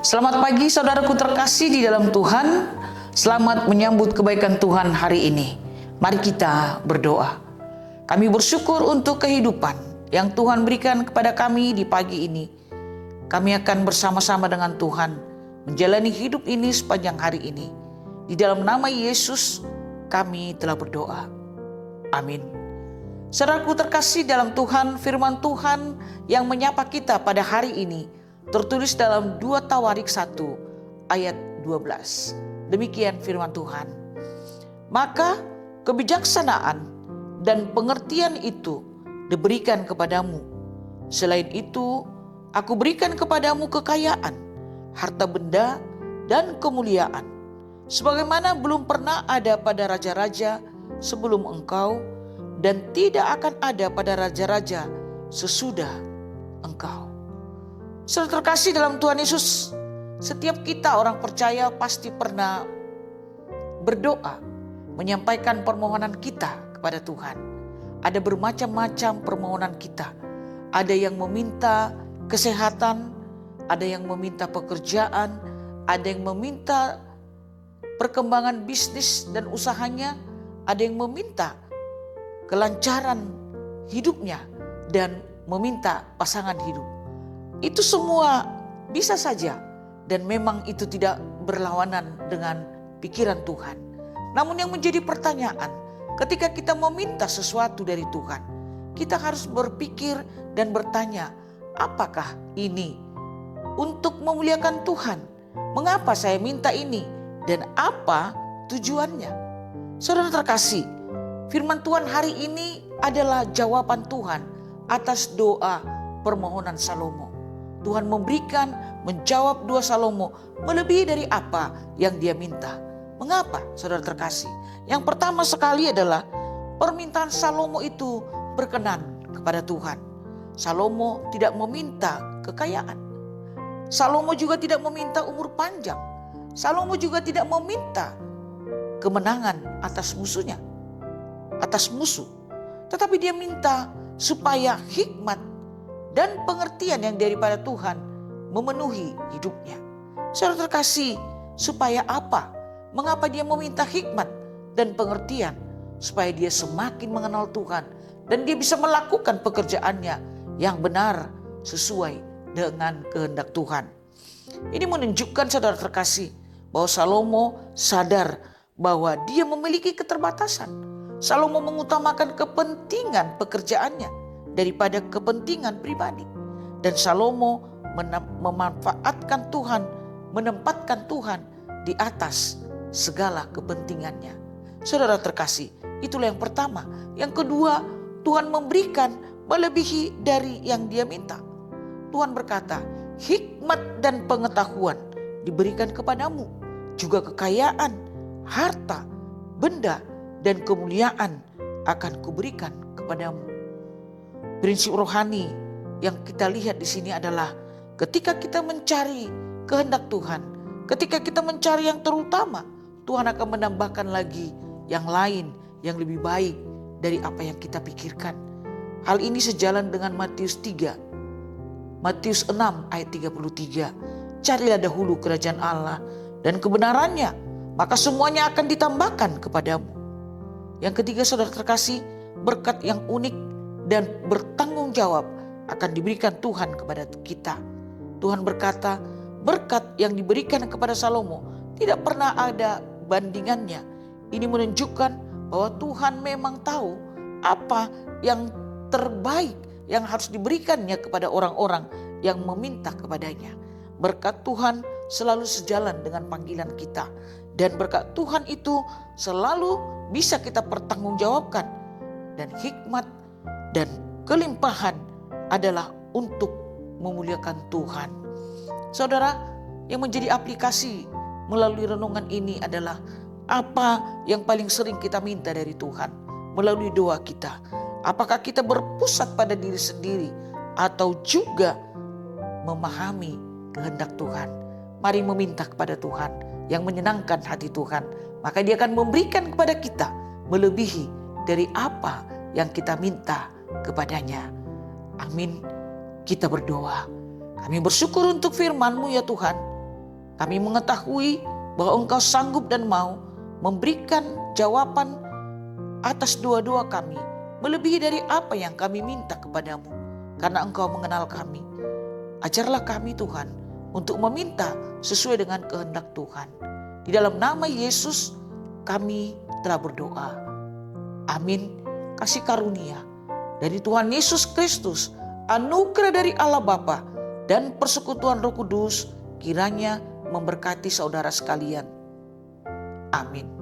Selamat pagi saudaraku terkasih di dalam Tuhan. Selamat menyambut kebaikan Tuhan hari ini. Mari kita berdoa. Kami bersyukur untuk kehidupan yang Tuhan berikan kepada kami di pagi ini. Kami akan bersama-sama dengan Tuhan menjalani hidup ini sepanjang hari ini. Di dalam nama Yesus kami telah berdoa. Amin. Saudaraku terkasih dalam Tuhan, firman Tuhan yang menyapa kita pada hari ini tertulis dalam 2 Tawarik 1 ayat 12. Demikian firman Tuhan. Maka kebijaksanaan dan pengertian itu diberikan kepadamu. Selain itu, aku berikan kepadamu kekayaan, harta benda, dan kemuliaan. Sebagaimana belum pernah ada pada raja-raja sebelum engkau, dan tidak akan ada pada raja-raja sesudah engkau. Saudara terkasih dalam Tuhan Yesus, setiap kita orang percaya pasti pernah berdoa, menyampaikan permohonan kita kepada Tuhan. Ada bermacam-macam permohonan kita. Ada yang meminta kesehatan, ada yang meminta pekerjaan, ada yang meminta perkembangan bisnis dan usahanya, ada yang meminta kelancaran hidupnya dan meminta pasangan hidup. Itu semua bisa saja dan memang itu tidak berlawanan dengan pikiran Tuhan. Namun yang menjadi pertanyaan, ketika kita meminta sesuatu dari Tuhan, kita harus berpikir dan bertanya, apakah ini untuk memuliakan Tuhan? Mengapa saya minta ini dan apa tujuannya? Saudara terkasih, firman Tuhan hari ini adalah jawaban Tuhan atas doa permohonan Salomo. Tuhan menjawab doa Salomo melebihi dari apa yang dia minta. Mengapa saudara terkasih? Yang pertama sekali adalah permintaan Salomo itu berkenan kepada Tuhan. Salomo tidak meminta kekayaan. Salomo juga tidak meminta umur panjang. Salomo juga tidak meminta kemenangan atas musuhnya. Atas musuh. Tetapi dia minta supaya hikmat dan pengertian yang daripada Tuhan memenuhi hidupnya. Saudara terkasih, supaya apa? Mengapa dia meminta hikmat dan pengertian? Supaya dia semakin mengenal Tuhan dan dia bisa melakukan pekerjaannya yang benar sesuai dengan kehendak Tuhan. Ini menunjukkan saudara terkasih bahwa Salomo sadar bahwa dia memiliki keterbatasan. Salomo mengutamakan kepentingan pekerjaannya daripada kepentingan pribadi. Dan Salomo memanfaatkan Tuhan, menempatkan Tuhan di atas segala kepentingannya. Saudara terkasih, itulah yang pertama. Yang kedua, Tuhan memberikan melebihi dari yang dia minta. Tuhan berkata, hikmat dan pengetahuan diberikan kepadamu, juga kekayaan, harta, benda, dan kemuliaan akan kuberikan kepadamu. Prinsip rohani yang kita lihat di sini adalah ketika kita mencari kehendak Tuhan, ketika kita mencari yang terutama, Tuhan akan menambahkan lagi yang lain yang lebih baik dari apa yang kita pikirkan. Hal ini sejalan dengan Matius 3. Matius 6 ayat 33. Carilah dahulu kerajaan Allah dan kebenarannya, maka semuanya akan ditambahkan kepadamu. Yang ketiga saudara terkasih, berkat yang unik dan bertanggung jawab akan diberikan Tuhan kepada kita. Tuhan berkata, berkat yang diberikan kepada Salomo tidak pernah ada bandingannya. Ini menunjukkan bahwa Tuhan memang tahu apa yang terbaik yang harus diberikannya kepada orang-orang yang meminta kepadanya. Berkat Tuhan selalu sejalan dengan panggilan kita. Dan berkat Tuhan itu selalu bisa kita pertanggungjawabkan. Dan hikmat dan kelimpahan adalah untuk memuliakan Tuhan. Saudara, yang menjadi aplikasi melalui renungan ini adalah apa yang paling sering kita minta dari Tuhan melalui doa kita. Apakah kita berpusat pada diri sendiri atau juga memahami kehendak Tuhan? Mari meminta kepada Tuhan yang menyenangkan hati Tuhan. Maka dia akan memberikan kepada kita melebihi dari apa yang kita minta kepadanya. Amin. Kita berdoa. Kami bersyukur untuk firman-Mu ya Tuhan. Kami mengetahui bahwa Engkau sanggup dan mau memberikan jawaban atas doa-doa kami, melebihi dari apa yang kami minta kepadamu, karena Engkau mengenal kami. Ajarlah kami Tuhan untuk meminta sesuai dengan kehendak Tuhan. Di dalam nama Yesus kami telah berdoa. Amin. Kasih karunia dari Tuhan Yesus Kristus, anugerah dari Allah Bapa, dan persekutuan Roh Kudus kiranya memberkati saudara sekalian. Amin.